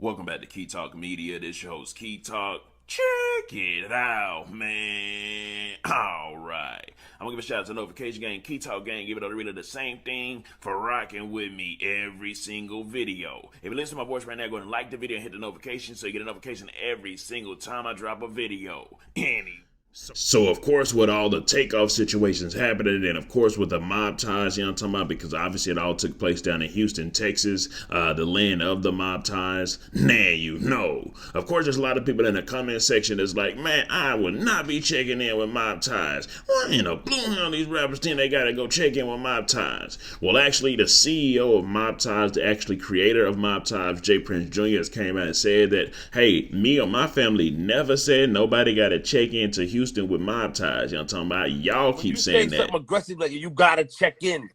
Welcome back to Key Talk Media. This your host, Key Talk. Check it out, man. Alright. I'm gonna give a shout out to Notification Gang, Key Talk Gang, give it a really the same thing for rocking with me every single video. If you listen to my voice right now, go ahead and like the video and hit the notification so you get a notification every single time I drop a video. So of course, with all the Takeoff situations happening, and of course with the mob ties, you know what I'm talking about, because obviously it all took place down in Houston, Texas, the land of the mob ties. Of course, there's a lot of people in the comment section that's like, man, I would not be checking in with mob ties. Why in the blue hell these rappers think they gotta go check in with mob ties? Well, actually, the CEO of mob ties, the actually creator of mob ties, J. Prince Jr. has came out and said that, hey, me or my family never said nobody gotta check into Houston with mob ties. You know what I'm talking about? Y'all keep saying that. Something aggressive like you gotta check in.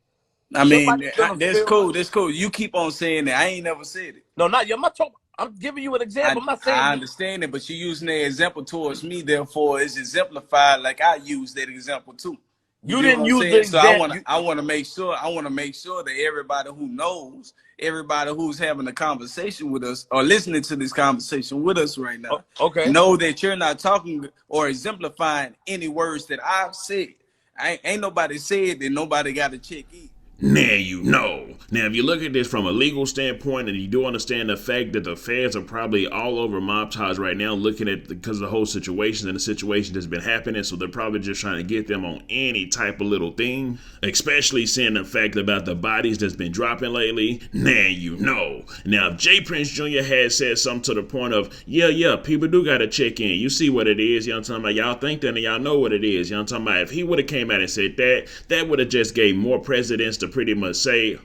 I mean, that's cool. That's cool. You keep on saying that. I ain't never said it. No, not you. I'm not talking. I'm giving you an example. I'm not saying. I understand it, but you're using the example towards me. Therefore, it's exemplified like I use that example too. You didn't use the example. So I want to make sure. I want to make sure that everybody who knows, everybody who's having a conversation with us or listening to this conversation with us right now, know that you're not talking or exemplifying any words that I've said. Ain't nobody said that nobody got to check in. Now you know. Now, if you look at this from a legal standpoint, and you do understand the fact that the feds are probably all over mob ties right now, looking at because of the whole situation and the situation that's been happening, so they're probably just trying to get them on any type of little thing, especially seeing the fact about the bodies that's been dropping lately. Now you know. Now, if J. Prince Jr. had said something to the point of, yeah, people do gotta check in. You see what it is, you know what I'm talking about? Y'all think that and y'all know what it is, you know what I'm talking about? If he would have came out and said that, that would have just gave more precedence to pretty much say,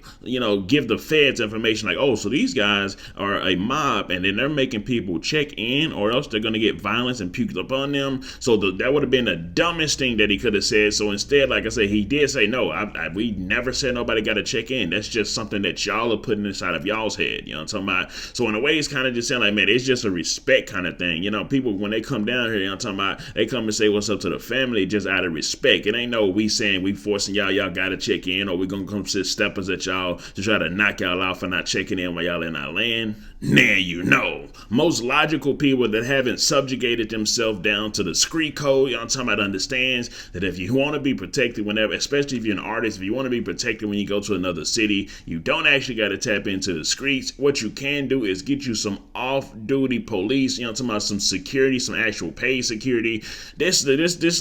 give the feds information like, oh, so these guys are a mob and then they're making people check in or else they're going to get violence and puked upon them. So that would have been the dumbest thing that he could have said. So instead, like I said, he did say, no, we never said nobody got to check in. That's just something that y'all are putting inside of y'all's head. You know what I'm talking about? So in a way, it's kind of just saying like, man, it's just a respect kind of thing. People, when they come down here, you know what I'm talking about, they come and say what's up to the family just out of respect. It ain't no we saying we forcing y'all got to check in or we going to come sit steppers at y'all to try to knock y'all out for not checking in while y'all in our land. Now you know. Most logical people that haven't subjugated themselves down to the street code, you know what I'm talking about, understands that if you want to be protected whenever, especially if you're an artist, if you want to be protected when you go to another city, you don't actually got to tap into the streets. What you can do is get you some off-duty police, you know what I'm talking about, some security, some actual paid security. This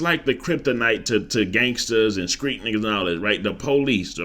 like the kryptonite to gangsters and street niggas and all that, right? The police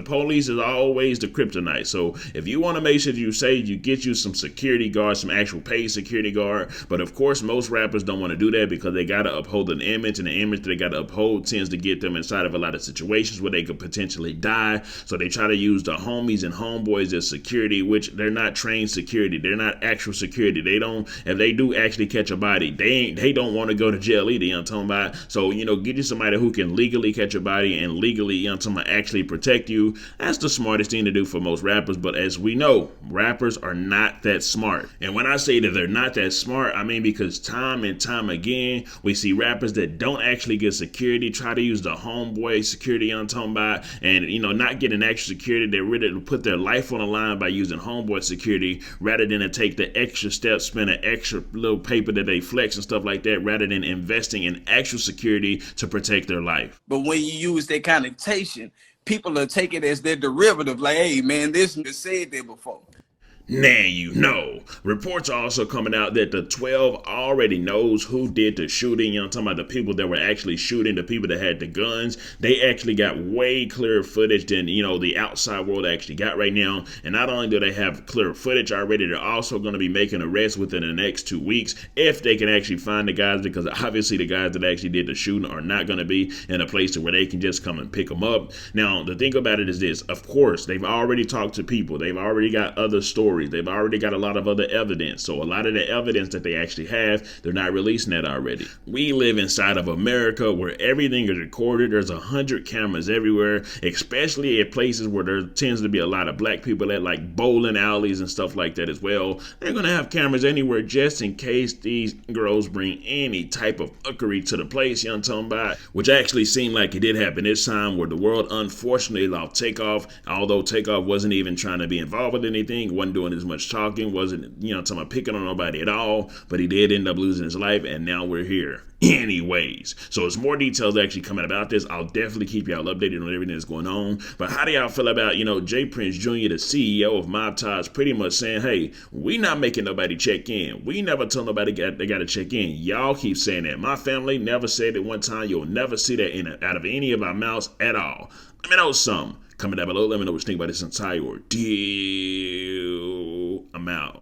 is always the kryptonite. So if you want to make sure you get you some security guards, some actual paid security guard. But of course, most rappers don't want to do that because they got to uphold an image, and the image that they got to uphold tends to get them inside of a lot of situations where they could potentially die. So they try to use the homies and homeboys as security, which they're not trained security. They're not actual security. If they do actually catch a body, they don't want to go to jail either, you know what I'm talking about? So, get you somebody who can legally catch a body and legally, you know what I'm talking about, actually protect you. That's the smartest thing to do for most rappers. But as we know, rappers are not that smart. And when I say that they're not that smart, I mean because time and time again, we see rappers that don't actually get security, try to use the homeboy security, you know what I'm talking about, and, not getting extra security. They really put their life on the line by using homeboy security rather than to take the extra steps, spend an extra little paper that they flex and stuff like that, rather than investing in actual security to protect their life. But when you use that connotation, people will take it as their derivative, like, hey, man, this said that before. Now you know. Reports are also coming out that the 12 already knows who did the shooting. I'm talking about the people that were actually shooting, the people that had the guns. They actually got way clearer footage than, the outside world actually got right now. And not only do they have clear footage already, they're also going to be making arrests within the next 2 weeks if they can actually find the guys, because obviously the guys that actually did the shooting are not going to be in a place where they can just come and pick them up. Now, the thing about it is this. Of course, they've already talked to people. They've already got other stories. They've already got a lot of other evidence. So a lot of the evidence that they actually have, they're not releasing that already. We live inside of America where everything is recorded. There's 100 cameras everywhere, especially at places where there tends to be a lot of black people at, like bowling alleys and stuff like that as well. They're going to have cameras anywhere just in case these girls bring any type of fuckery to the place, you know what I'm talking about? Which actually seemed like it did happen this time, where the world unfortunately lost Takeoff, although Takeoff wasn't even trying to be involved with anything, wasn't doing doing as much talking, wasn't, talking about picking on nobody at all, but he did end up losing his life, and now we're here. Anyways, so as more details actually coming about this, I'll definitely keep y'all updated on everything that's going on. But how do y'all feel about, Jay Prince Jr., the CEO of Mobties, pretty much saying, hey, we not making nobody check in. We never tell nobody they got to check in. Y'all keep saying that. My family never said it one time. You'll never see that out of any of our mouths at all. Let me know something. Comment down below. Let me know what you think about this entire ordeal. I'm out.